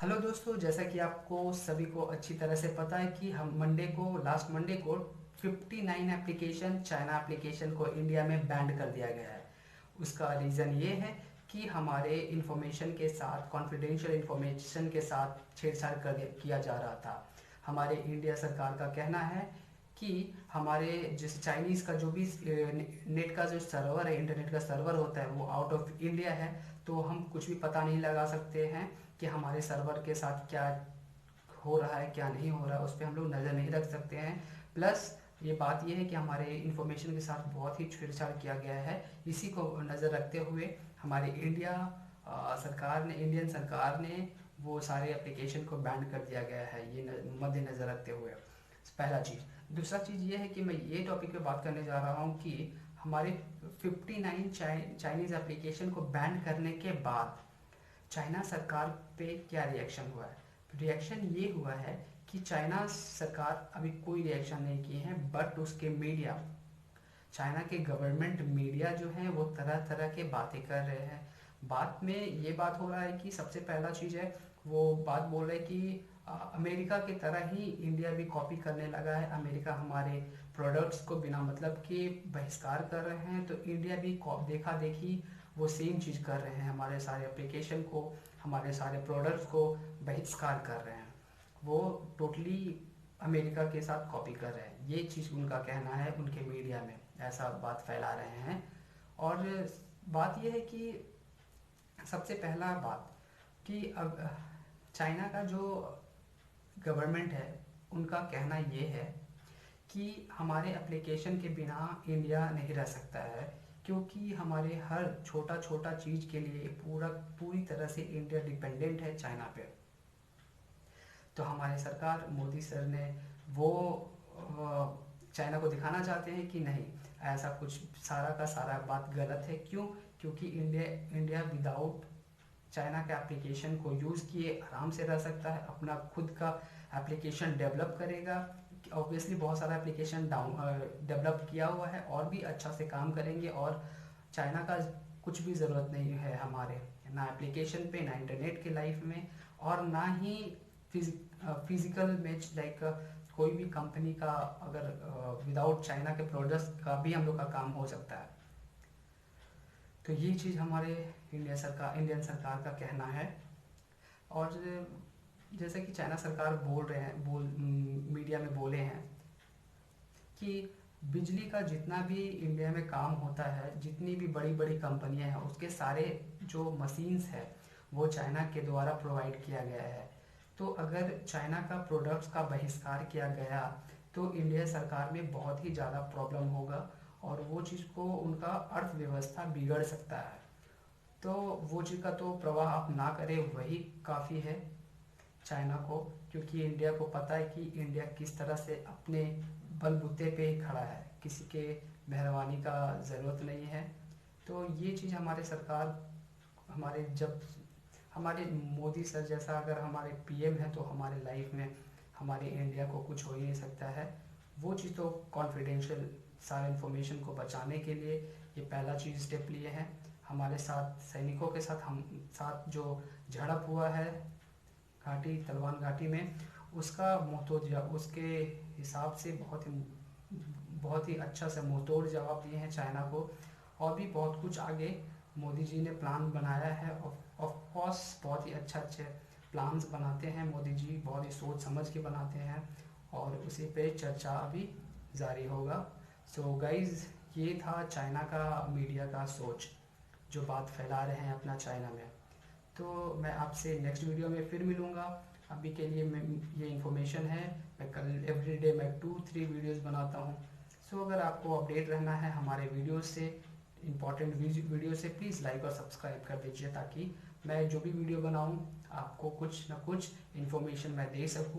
Hello दोस्तों, जैसा कि आपको सभी को अच्छी तरह से पता है कि हम लास्ट मंडे को 59 एप्लीकेशन चाइना एप्लीकेशन को इंडिया में बैंड कर दिया गया है। उसका रीज़न ये है कि हमारे इंफॉर्मेशन के साथ, कॉन्फिडेंशियल इंफॉर्मेशन के साथ छेड़छाड़ किया जा रहा था। हमारे इंडिया सरकार का कहना है कि हमारे जैसे चाइनीज़ का जो भी नेट का जो सर्वर है, इंटरनेट का सर्वर होता है, वो आउट ऑफ इंडिया है। तो हम कुछ भी पता नहीं लगा सकते हैं कि हमारे सर्वर के साथ क्या हो रहा है, क्या नहीं हो रहा है। उस पर हम लोग नज़र नहीं रख सकते हैं। प्लस ये बात ये है कि हमारे इंफॉर्मेशन के साथ बहुत ही छेड़छाड़ किया गया है। इसी को नज़र रखते हुए हमारी इंडियन सरकार ने वो सारे एप्लीकेशन को बैन कर दिया गया है, ये मद्देनज़र रखते हुए। पहला चीज़। दूसरा चीज़ ये है कि मैं ये टॉपिक पे बात करने जा रहा हूँ कि हमारे 59 चाइनीज़ एप्लीकेशन को बैन करने के बाद चाइना सरकार पे क्या रिएक्शन हुआ है। रिएक्शन ये हुआ है कि चाइना सरकार अभी कोई रिएक्शन नहीं किए हैं, बट उसके मीडिया, चाइना के गवर्नमेंट मीडिया जो है वो तरह तरह के बातें कर रहे हैं। बात में ये बात हो रहा है कि सबसे पहला चीज़ है, वो बात बोल रहे हैं कि अमेरिका की तरह ही इंडिया भी कॉपी करने लगा है। अमेरिका हमारे प्रोडक्ट्स को बिना मतलब के बहिष्कार कर रहे हैं, तो इंडिया भी देखा देखी वो सेम चीज़ कर रहे हैं। हमारे सारे एप्लीकेशन को, हमारे सारे प्रोडक्ट्स को बहिष्कार कर रहे हैं। वो टोटली अमेरिका के साथ कॉपी कर रहे हैं, ये चीज़ उनका कहना है। उनके मीडिया में ऐसा बात फैला रहे हैं। और बात यह है कि सबसे पहला बात कि अब चाइना का जो गवर्नमेंट है, उनका कहना ये है कि हमारे एप्लीकेशन के बिना इंडिया नहीं रह सकता है, क्योंकि हमारे हर छोटा छोटा चीज़ के लिए पूरी तरह से इंडिया डिपेंडेंट है चाइना पे। तो हमारे सरकार मोदी सर ने वो चाइना को दिखाना चाहते हैं कि नहीं, ऐसा कुछ सारा का सारा बात गलत है। क्यों? क्योंकि इंडिया विदाउट चाइना के एप्लीकेशन को यूज़ किए आराम से रह सकता है, अपना खुद का एप्लीकेशन डेवलप करेगा। ऑब्वियसली बहुत सारा एप्लीकेशन डेवलप किया हुआ है और भी अच्छा से काम करेंगे, और चाइना का कुछ भी ज़रूरत नहीं है हमारे, ना एप्लीकेशन पे, ना इंटरनेट के लाइफ में, और ना ही फिजिकल में। लाइक कोई भी कंपनी का अगर विदाउट चाइना के प्रोडक्ट्स का भी हम लोग का काम हो सकता है। तो ये चीज़ हमारे इंडियन सरकार का कहना है। और जैसे कि चाइना सरकार मीडिया में बोले हैं कि बिजली का जितना भी इंडिया में काम होता है, जितनी भी बड़ी बड़ी कंपनियां हैं, उसके सारे जो मशीन्स है वो चाइना के द्वारा प्रोवाइड किया गया है। तो अगर चाइना का प्रोडक्ट्स का बहिष्कार किया गया तो इंडिया सरकार में बहुत ही ज़्यादा प्रॉब्लम होगा, और वो चीज़ को उनका अर्थव्यवस्था बिगड़ सकता है। तो वो चीज़ का तो प्रवाह आप ना करें, वही काफ़ी है चाइना को, क्योंकि इंडिया को पता है कि इंडिया किस तरह से अपने बलबूते पे ही खड़ा है, किसी के मेहरबानी का ज़रूरत नहीं है। तो ये चीज़ हमारे सरकार, हमारे जब हमारे मोदी सर जैसा अगर हमारे पीएम है, तो हमारे लाइफ में हमारे इंडिया को कुछ हो ही नहीं सकता है। वो चीज़ तो कॉन्फिडेंशियल सारे इन्फॉर्मेशन को बचाने के लिए ये पहला चीज़ स्टेप लिए हैं। हमारे साथ सैनिकों के साथ हम साथ जो झड़प हुआ है तलवान घाटी में, उसका उसके हिसाब से बहुत ही अच्छा से मुंहतोड़ जवाब दिए हैं चाइना को। और भी बहुत कुछ आगे मोदी जी ने प्लान बनाया है। ऑफ कोर्स बहुत ही अच्छे प्लान्स बनाते हैं मोदी जी, बहुत ही सोच समझ के बनाते हैं, और उसी पे चर्चा अभी जारी होगा। सो गाइज, ये था चाइना का मीडिया का सोच, जो बात फैला रहे हैं अपना चाइना में। तो मैं आपसे नेक्स्ट वीडियो में फिर मिलूँगा। अभी के लिए मैं ये इन्फॉर्मेशन है, मैं कल एवरीडे मैं 2-3 वीडियोस बनाता हूँ। सो अगर आपको अपडेट रहना है हमारे वीडियोस से, इंपॉर्टेंट वीडियो से, प्लीज़ लाइक और सब्सक्राइब कर दीजिए, ताकि मैं जो भी वीडियो बनाऊँ आपको कुछ ना कुछ इन्फॉर्मेशन मैं दे सकूँ।